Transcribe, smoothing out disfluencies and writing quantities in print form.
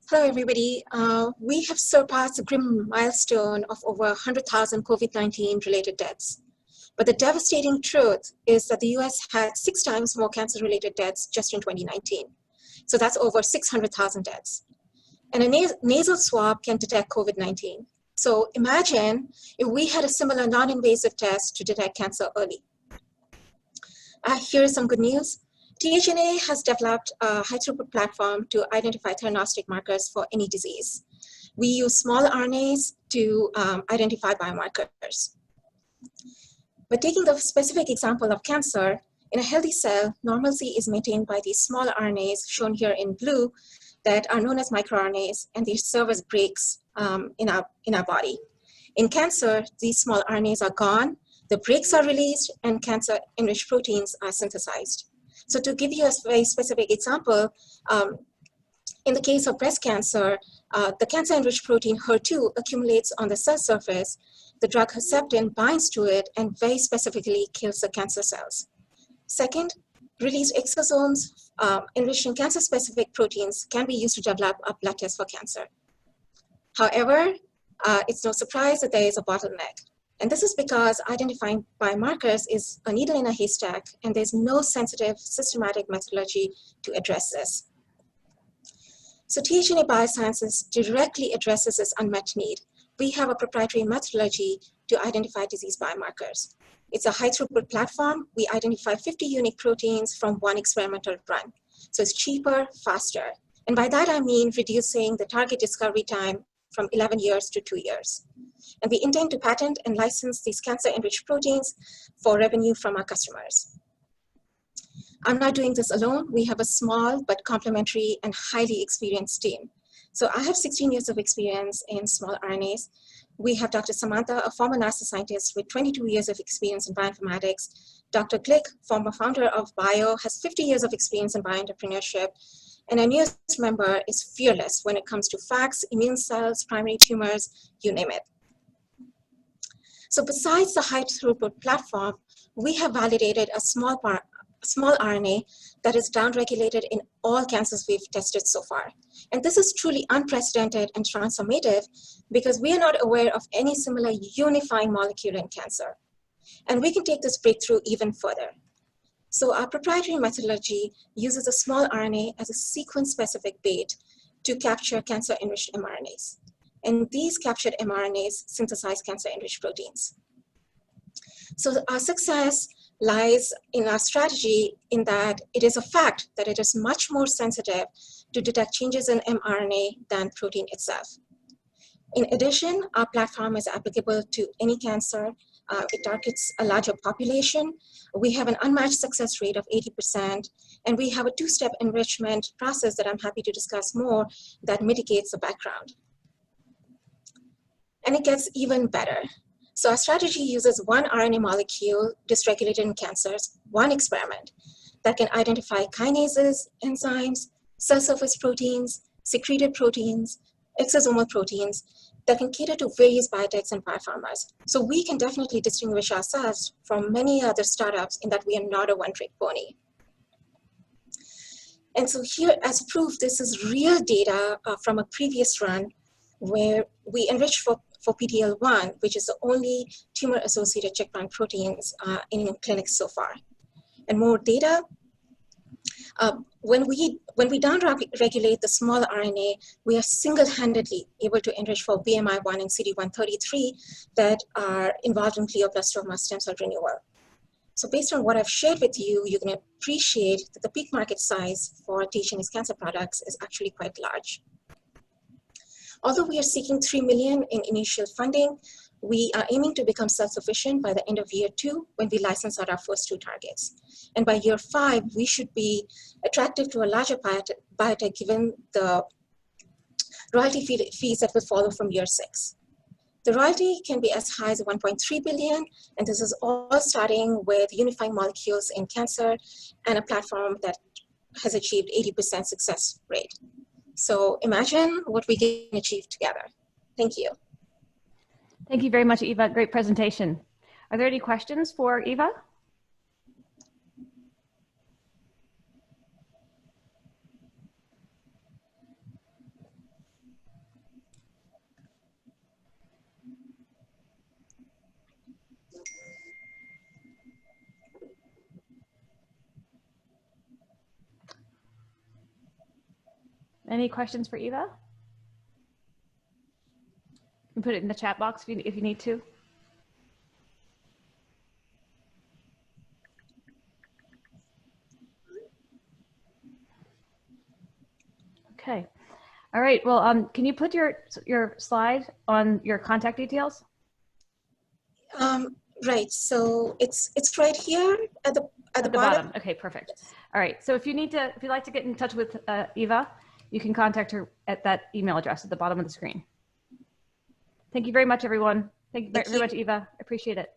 Hello, everybody. We have surpassed a grim milestone of over 100,000 COVID-19 related deaths. But the devastating truth is that the US had 6 times more cancer-related deaths just in 2019. So that's over 600,000 deaths. And a nasal swab can detect COVID-19. So imagine if we had a similar non-invasive test to detect cancer early. Here's some good news. ThNA has developed a high-throughput platform to identify theranostic markers for any disease. We use small RNAs to identify biomarkers. But taking the specific example of cancer, in a healthy cell, normalcy is maintained by these small RNAs shown here in blue that are known as microRNAs, and they serve as brakes in our body. In cancer, these small RNAs are gone, the brakes are released, and cancer-enriched proteins are synthesized. So to give you a very specific example, in the case of breast cancer, the cancer-enriched protein HER2 accumulates on the cell surface. The drug Herceptin binds to it and very specifically kills the cancer cells. Second, released exosomes enriched in cancer-specific proteins can be used to develop a blood test for cancer. However, it's no surprise that there is a bottleneck. And this is because identifying biomarkers is a needle in a haystack, and there's no sensitive, systematic methodology to address this. So ThNA BioSciences directly addresses this unmet need. We have a proprietary methodology to identify disease biomarkers. It's a high-throughput platform. We identify 50 unique proteins from one experimental run. So it's cheaper, faster. And by that I mean reducing the target discovery time from 11 years to 2 years. And we intend to patent and license these cancer-enriched proteins for revenue from our customers. I'm not doing this alone. We have a small but complementary and highly experienced team. So I have 16 years of experience in small RNAs. We have Dr. Samantha, a former NASA scientist with 22 years of experience in bioinformatics. Dr. Glick, former founder of Bio, has 50 years of experience in bioentrepreneurship. And our newest member is fearless when it comes to facts, immune cells, primary tumors, you name it. So besides the high-throughput platform, we have validated a small RNA that is downregulated in all cancers we've tested so far. And this is truly unprecedented and transformative because we are not aware of any similar unifying molecule in cancer. And we can take this breakthrough even further. So our proprietary methodology uses a small RNA as a sequence-specific bait to capture cancer-enriched mRNAs. And these captured mRNAs synthesize cancer-enriched proteins. So our success lies in our strategy in that it is a fact that it is much more sensitive to detect changes in mRNA than protein itself. In addition, our platform is applicable to any cancer. It targets a larger population. We have an unmatched success rate of 80%, and we have a 2-step enrichment process that I'm happy to discuss more that mitigates the background. And it gets even better. So our strategy uses one RNA molecule dysregulated in cancers, one experiment, that can identify kinases, enzymes, cell surface proteins, secreted proteins, exosomal proteins that can cater to various biotechs and biopharmas. So we can definitely distinguish ourselves from many other startups in that we are not a one-trick pony. And so here, as proof, this is real data from a previous run where we enriched for PD-L1, which is the only tumor-associated checkpoint proteins in clinics so far. And more data, when we downregulate the small RNA, we are single-handedly able to enrich for BMI1 and CD133 that are involved in glioblastoma stem cell renewal. So based on what I've shared with you, you can appreciate that the peak market size for ThNA's cancer products is actually quite large. Although we are seeking $3 million in initial funding, we are aiming to become self-sufficient by the end of year 2 when we license out our first 2 targets. And by year 5, we should be attractive to a larger biotech given the royalty fees that will follow from year 6. The royalty can be as high as 1.3 billion, and this is all starting with unifying molecules in cancer and a platform that has achieved 80% success rate. So imagine what we can achieve together. Thank you. Thank you very much, Eva. Great presentation. Are there any questions for Eva? Any questions for Eva? You can put it in the chat box if you need to. Okay. All right. Well, can you put your slide on your contact details? Right. So it's right here at the bottom. Okay. Perfect. All right. So if you'd like to get in touch with Eva, you can contact her at that email address at the bottom of the screen. Thank you very much, everyone. Thank you very much, Eva. I appreciate it.